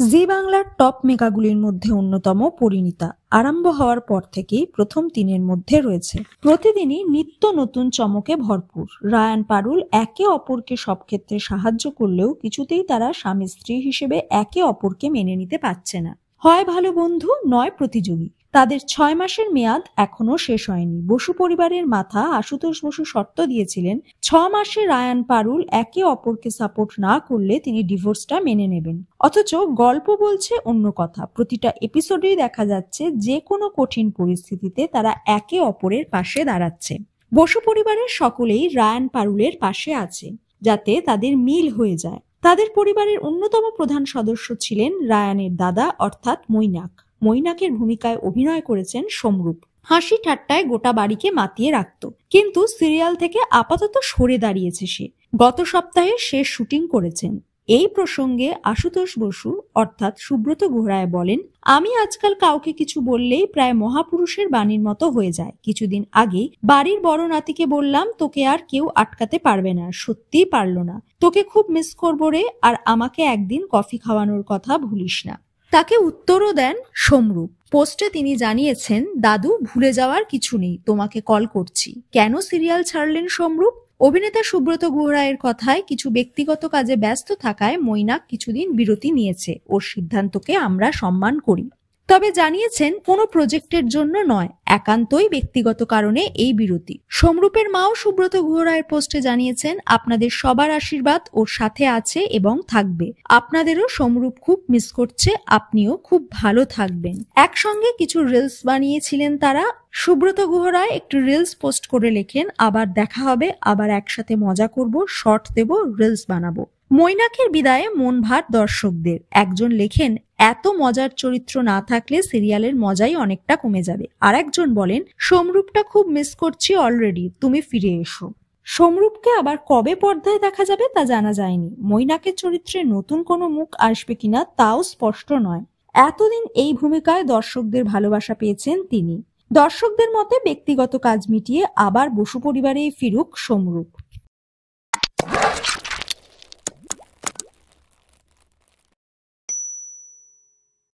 জি বাংলার টপ মেগাগুলির মধ্যে অন্যতম পরিণীতা আরম্ভ হওয়ার পর থেকেই প্রথম তিনের মধ্যে রয়েছে। প্রতিদিনই নিত্য নতুন চমকে ভরপুর। রায়ান পারুল একে অপরকে সব ক্ষেত্রে সাহায্য করলেও কিছুতেই তারা স্বামী স্ত্রী হিসেবে একে অপরকে মেনে নিতে পারছে না। হয় ভালো বন্ধু, নয় প্রতিযোগী। তাদের 6 মাসের মেয়াদ এখনো শেষ হয়নি। বসু পরিবারের মাথা আশুতোষ বসু শর্ত দিয়েছিলেন 6 মাসে রায়ান পারুল একে অপরকে সাপোর্ট না করলে তিনি ডিভোর্সটা মেনে নেবেন। অথচ গল্প বলছে অন্য কথা। প্রতিটা এপিসোডেই দেখা যাচ্ছে যে কোনো কঠিন পরিস্থিতিতে তারা একে অপরের পাশে দাঁড়াচ্ছে। বসু পরিবারের সকলেই রায়ান পারুলের পাশে আছে, যাতে তাদের মিল হয়ে যায়। তাদের পরিবারের অন্যতম প্রধান সদস্য ছিলেন রায়ানের দাদা অর্থাৎ মৈনাক। মৈনাকের ভূমিকায় অভিনয় করেছেন সমরূপ। হাসি ঠাট্টায় গোটা বাড়িকে মাতিয়ে রাখত, কিন্তু সিরিয়াল থেকে আপাতত সরে দাঁড়িয়েছে সে। গত সপ্তাহে শেষ শুটিং করেছেন। এই প্রসঙ্গে আশুতোষ বসু অর্থাৎ সুব্রত গুহরায় বলেন, আমি আজকাল কাউকে কিছু বললেই প্রায় মহাপুরুষের বাণীর মতো হয়ে যায়। কিছুদিন আগেই বাড়ির বড় নাতিকে বললাম, তোকে আর কেউ আটকাতে পারবে না। সত্যিই পারলো না। তোকে খুব মিস করবো রে, আর আমাকে একদিন কফি খাওয়ানোর কথা ভুলিস না। তাকে উত্তরও দেন সমরূপ। পোস্টে তিনি জানিয়েছেন, দাদু ভুলে যাওয়ার কিছু নেই, তোমাকে কল করছি। কেন সিরিয়াল ছাড়লেন সমরূপ? অভিনেতা সুব্রত গুহরায়ের কথায়, কিছু ব্যক্তিগত কাজে ব্যস্ত থাকায় মৈনাক কিছুদিন বিরতি নিয়েছে। ওর সিদ্ধান্তকে আমরা সম্মান করি। তবে জানিয়েছেন কোনো প্রজেক্টের জন্য নয়, একান্তই ব্যক্তিগত কারণে এই বিরতি। সমরূপের মাও সুব্রত গুহরায়ের পোস্টে জানিয়েছেন, আপনাদের সবার আশীর্বাদ ওর সাথে আছে এবং থাকবে। আপনাদেরও সমরূপ খুব মিস করছে, আপনিও খুব ভালো থাকবেন। একসঙ্গে কিছু রিলস বানিয়েছিলেন তারা। সুব্রত গুহরায় একটি রিলস পোস্ট করে লেখেন, আবার দেখা হবে, আবার একসাথে মজা করব, শর্ট দেব, রিলস বানাবো। মৈনাকের বিদায়ে মন ভার দর্শকদের। একজন লেখেন, এত মজার চরিত্র না থাকলে সিরিয়ালের মজাই অনেকটা কমে যাবে। আর একজন বলেন, সমরূপটা খুব মিস করছি অলরেডি, তুমি ফিরে এসো। সমরূপকে আবার কবে পর্দায় দেখা যাবে তা জানা যায়নি। মৈনাকের চরিত্রে নতুন কোনো মুখ আসবে কিনা তাও স্পষ্ট নয়। এতদিন এই ভূমিকায় দর্শকদের ভালোবাসা পেয়েছেন তিনি। দর্শকদের মতে ব্যক্তিগত কাজ মিটিয়ে আবার বসু পরিবারেই ফিরুক সমরূপ।